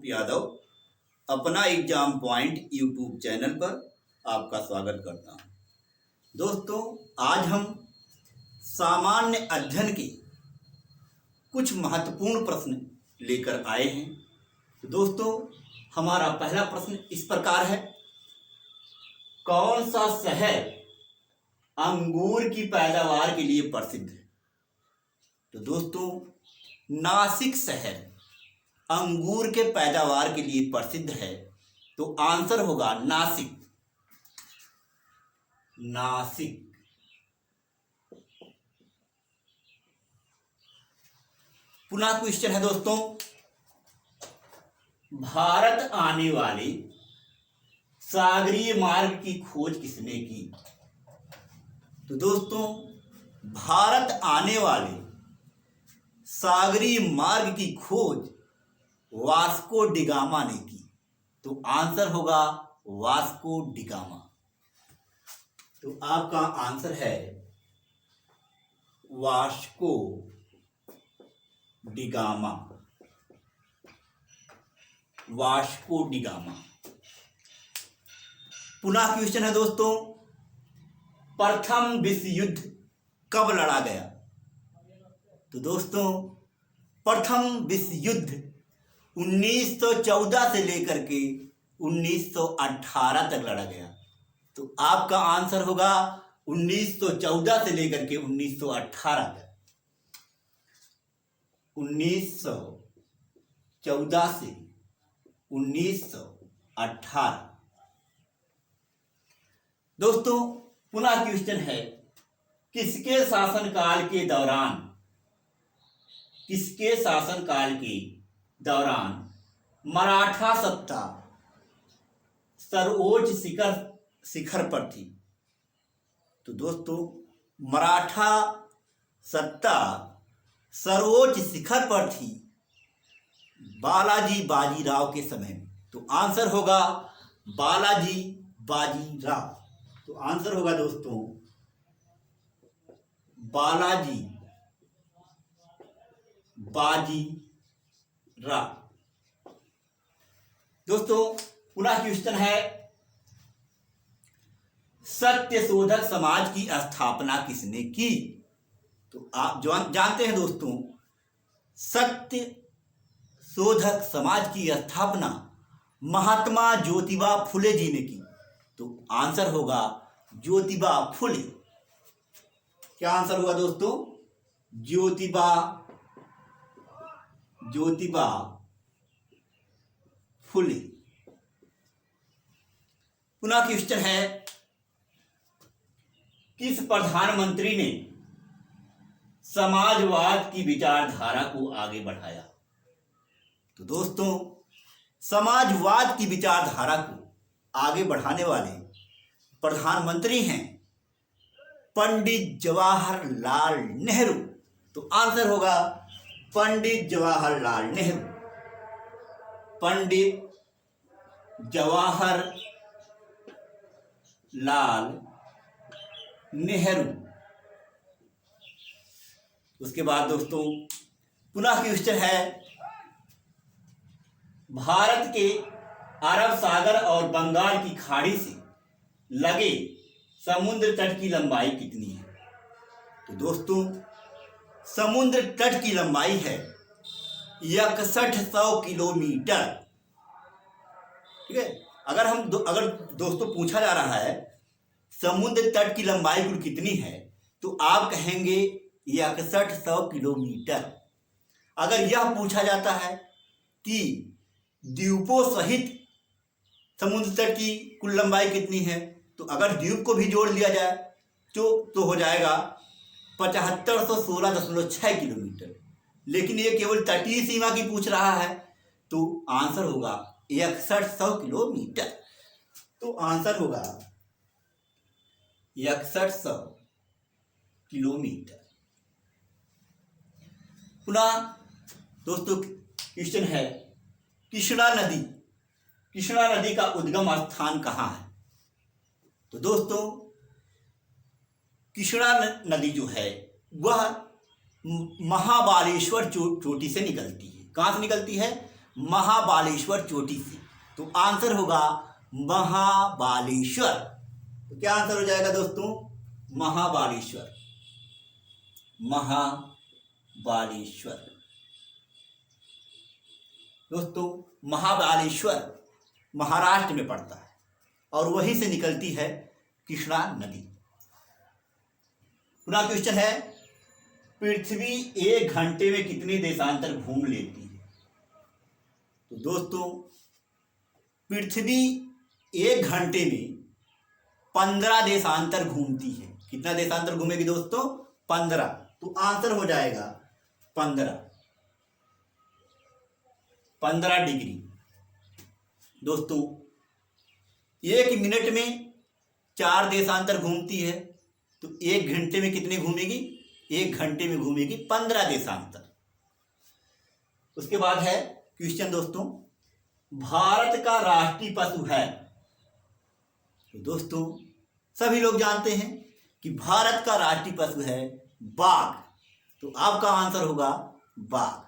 यादव अपना exam point YouTube channel पर आपका स्वागत करता हूं। दोस्तों, आज हम सामान्य अध्ययन के कुछ महत्वपूर्ण प्रश्न लेकर आए हैं। तो दोस्तों, हमारा पहला प्रश्न इस प्रकार है, कौन सा शहर अंगूर की पैदावार के लिए प्रसिद्ध है? तो दोस्तों, नासिक शहर अंगूर के पैदावार के लिए प्रसिद्ध है। तो आंसर होगा नासिक। नासिक। पुनः क्वेश्चन है दोस्तों, भारत आने वाले सागरीय मार्ग की खोज किसने की? तो दोस्तों, भारत आने वाले सागरीय मार्ग की खोज वास्को डिगामा ने की। तो आंसर होगा वास्को डिगामा। तो आपका आंसर है वास्को डिगामा। Vasco da Gama. पुनः क्वेश्चन है दोस्तों, प्रथम विश्व युद्ध कब लड़ा गया? तो दोस्तों, प्रथम विश्व युद्ध 1914 से लेकर के 1918 तक लड़ा गया। तो आपका आंसर होगा 1914 से लेकर के 1918 तक। 1914 से 1918। दोस्तों, पुनः क्वेश्चन है, किसके शासनकाल के दौरान मराठा सत्ता सर्वोच्च शिखर पर थी? तो दोस्तों, मराठा सत्ता सर्वोच्च शिखर पर थी बालाजी बाजीराव के समय में। तो आंसर होगा बालाजी बाजीराव। तो आंसर होगा दोस्तों बालाजी बाजीराव। दोस्तों, पुनः क्वेश्चन है, सत्यशोधक समाज की स्थापना किसने की? तो आप जानते हैं दोस्तों, सत्यशोधक समाज की स्थापना महात्मा ज्योतिबा फुले जी ने की। तो आंसर होगा ज्योतिबा फुले। क्या आंसर होगा दोस्तों? ज्योतिबा फुले। पुनः क्वेश्चन है, किस प्रधानमंत्री ने समाजवाद की विचारधारा को आगे बढ़ाया? तो दोस्तों, समाजवाद की विचारधारा को आगे बढ़ाने वाले प्रधानमंत्री हैं पंडित जवाहरलाल नेहरू। तो आंसर होगा पंडित जवाहरलाल नेहरू। पंडित जवाहरलाल नेहरू। उसके बाद दोस्तों, पुनः क्वेश्चन है, भारत के अरब सागर और बंगाल की खाड़ी से लगे समुद्र तट की लंबाई कितनी है? तो दोस्तों, समुद्र तट की लंबाई है 6100 किलोमीटर। ठीक है। अगर दोस्तों पूछा जा रहा है समुद्र तट की लंबाई कुल कितनी है, तो आप कहेंगे 6100 किलोमीटर। अगर यह पूछा जाता है कि द्वीपों सहित समुद्र तट की कुल लंबाई कितनी है, तो अगर द्वीप को भी जोड़ लिया जाए तो हो जाएगा 7516.6 किलोमीटर। लेकिन ये केवल तटीय सीमा की पूछ रहा है, तो आंसर होगा 6100 किलोमीटर। तो आंसर होगा 6100 किलोमीटर। पुनः दोस्तों, क्वेश्चन है, कृष्णा नदी का उद्गम स्थान कहाँ है? तो दोस्तों, कृष्णा नदी जो है वह महाबालेश्वर चोटी से निकलती है। कहाँ से निकलती है? महाबालेश्वर चोटी से। तो आंसर होगा महाबालेश्वर। तो क्या आंसर हो जाएगा दोस्तों? महाबालेश्वर। महाबालेश्वर। दोस्तों महाबालेश्वर महाराष्ट्र में पड़ता है और वहीं से निकलती है कृष्णा नदी। पुनः क्वेश्चन है, पृथ्वी 1 घंटे में कितने देशांतर घूम लेती है? तो दोस्तों पृथ्वी 1 घंटे में 15 देशांतर घूमती है। कितना देशांतर घूमेगी दोस्तों? 15। तो आंसर हो जाएगा 15 डिग्री। दोस्तों 1 मिनट में 4 देशांतर घूमती है, तो 1 घंटे में कितने घूमेगी? 1 घंटे में घूमेगी 15 देशांतर। उसके बाद है क्वेश्चन दोस्तों, भारत का राष्ट्रीय पशु है? तो दोस्तों सभी लोग जानते हैं कि भारत का राष्ट्रीय पशु है बाघ। तो आपका आंसर होगा बाघ।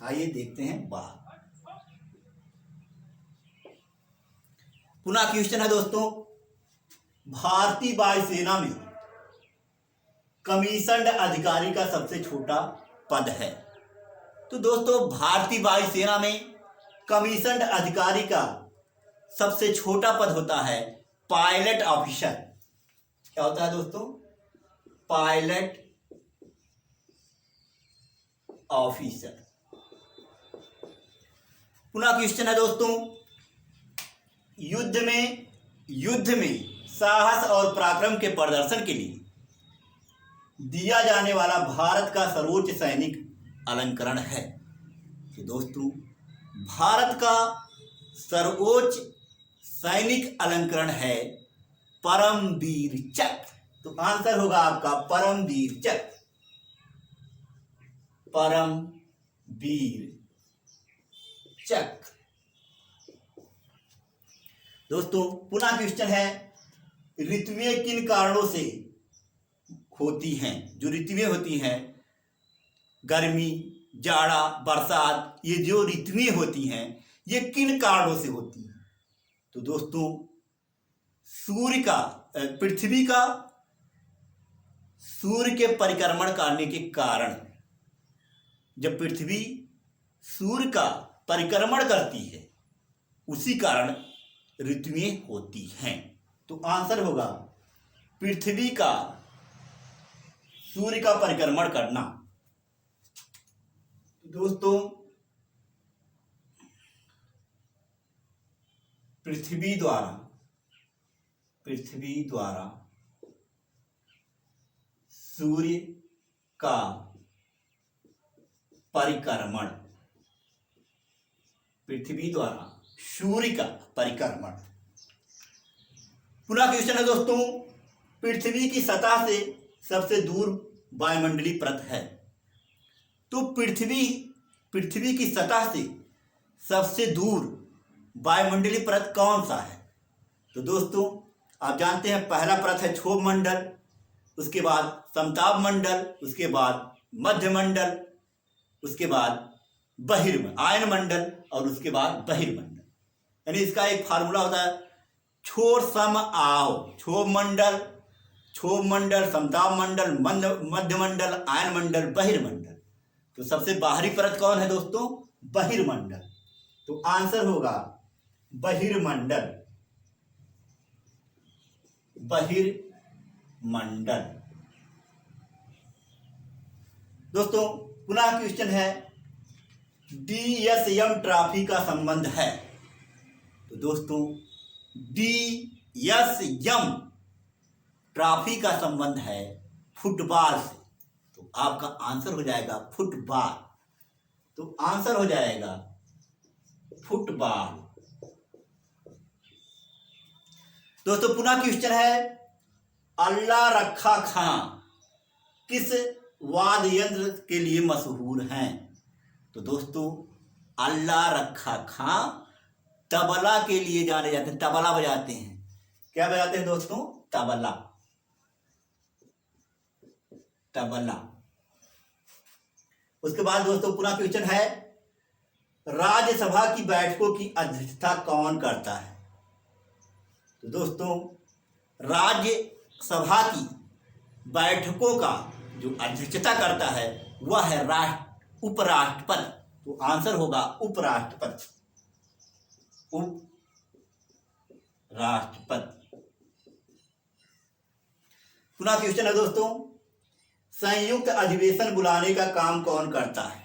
आइए देखते हैं बाघ। पुनः क्वेश्चन है दोस्तों, भारतीय वायुसेना में कमीशन्ड अधिकारी का सबसे छोटा पद है? तो दोस्तों भारतीय वायुसेना में कमीशन्ड अधिकारी का सबसे छोटा पद होता है पायलट ऑफिसर। क्या होता है दोस्तों? Pilot officer. पुनः क्वेश्चन है दोस्तों, युद्ध में साहस और पराक्रम के प्रदर्शन के लिए दिया जाने वाला भारत का सर्वोच्च सैनिक अलंकरण है? कि दोस्तों भारत का सर्वोच्च सैनिक अलंकरण है परमवीर चक्र। तो आंसर होगा आपका परमवीर चक्र। परमवीर चक्र। दोस्तों पुनः क्वेश्चन है, ऋतुएं किन कारणों से होती हैं? जो ऋतुएं होती हैं, गर्मी, जाड़ा, बरसात, ये जो ऋतुएं होती हैं ये किन कारणों से होती हैं? तो दोस्तों पृथ्वी का सूर्य के परिक्रमण करने के कारण, जब पृथ्वी सूर्य का परिक्रमण करती है उसी कारण ऋतुएं होती हैं। तो आंसर होगा पृथ्वी का सूर्य का परिक्रमण करना। दोस्तों पृथ्वी द्वारा सूर्य का परिक्रमण, पृथ्वी द्वारा सूर्य का परिक्रमण। पुनः क्वेश्चन है दोस्तों, पृथ्वी की सतह से सबसे दूर वायुमंडलीय परत है? तो पृथ्वी की सतह से सबसे दूर वायुमंडलीय परत कौन सा है? तो दोस्तों आप जानते हैं पहला परत है क्षोभ मंडल, उसके बाद समताप मंडल, उसके बाद मध्य मंडल, उसके बाद आयन मंडल और उसके बाद बहिर्मंडल। यानी इसका एक फार्मूला होता है छोड़ सम आओ। क्षोभ मंडल, समताप मंडल, मध्य मंडल, आयन मंडल, बहिर्मंडल। तो सबसे बाहरी परत कौन है दोस्तों? बहिर्मंडल। तो आंसर होगा बहिर्मंडल। दोस्तों पुनः क्वेश्चन है, DSM ट्रॉफी का संबंध है? तो दोस्तों DSM ट्रॉफी का संबंध है फुटबॉल से। तो आपका आंसर हो जाएगा फुटबॉल। तो आंसर हो जाएगा फुटबॉल। दोस्तों पुनः क्वेश्चन है, अल्लाह रखा खां किस वाद्य यंत्र के लिए मशहूर हैं? तो दोस्तों अल्लाह रखा खां तबला के लिए जाने जाते हैं। तबला बजाते हैं। क्या बजाते हैं दोस्तों? तबला। उसके बाद दोस्तों पुनः क्वेश्चन है, राज्यसभा की बैठकों की अध्यक्षता कौन करता है? तो दोस्तों, राज्यसभा की बैठकों का जो अध्यक्षता करता है वह है उपराष्ट्रपति। तो आंसर होगा उपराष्ट्रपति। उपराष्ट्रपति। पुनः क्वेश्चन है दोस्तों, संयुक्त अधिवेशन बुलाने का काम कौन करता है?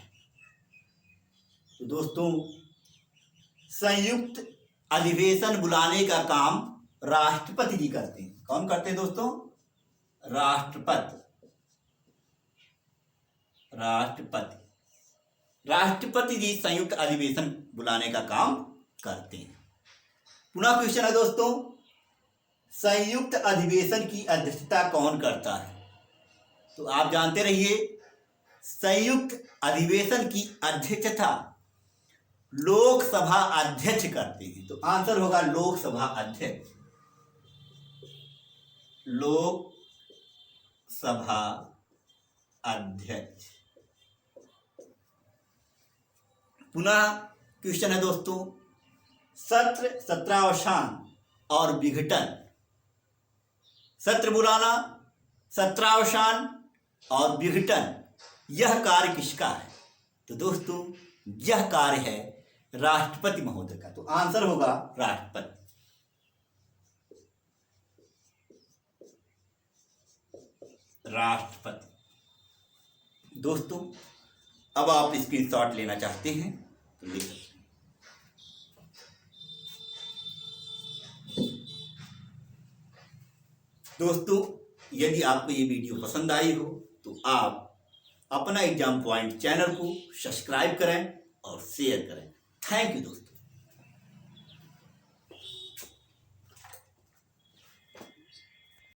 तो दोस्तों, संयुक्त अधिवेशन बुलाने का काम राष्ट्रपति जी करते हैं। कौन करते हैं दोस्तों? राष्ट्रपति। राष्ट्रपति जी संयुक्त अधिवेशन बुलाने का काम करते हैं। पुनः क्वेश्चन है दोस्तों, संयुक्त अधिवेशन की अध्यक्षता कौन करता है? तो आप जानते रहिए, संयुक्त अधिवेशन की अध्यक्षता लोकसभा अध्यक्ष करते हैं। तो आंसर होगा लोकसभा अध्यक्ष। लोकसभा अध्यक्ष। पुनः क्वेश्चन है दोस्तों, सत्र, सत्रावसान और विघटन। सत्र बुलाना, सत्रावसान और विघटन, यह कार्य किसका है? तो दोस्तों, यह कार्य है राष्ट्रपति महोदय का। तो आंसर होगा राष्ट्रपति। राष्ट्रपति। दोस्तों, अब आप स्क्रीनशॉट लेना चाहते हैं तो ले सकते हैं। दोस्तों, यदि आपको ये वीडियो पसंद आई हो तो आप अपना एग्जाम पॉइंट चैनल को सब्सक्राइब करें और शेयर करें। थैंक यू दोस्तों।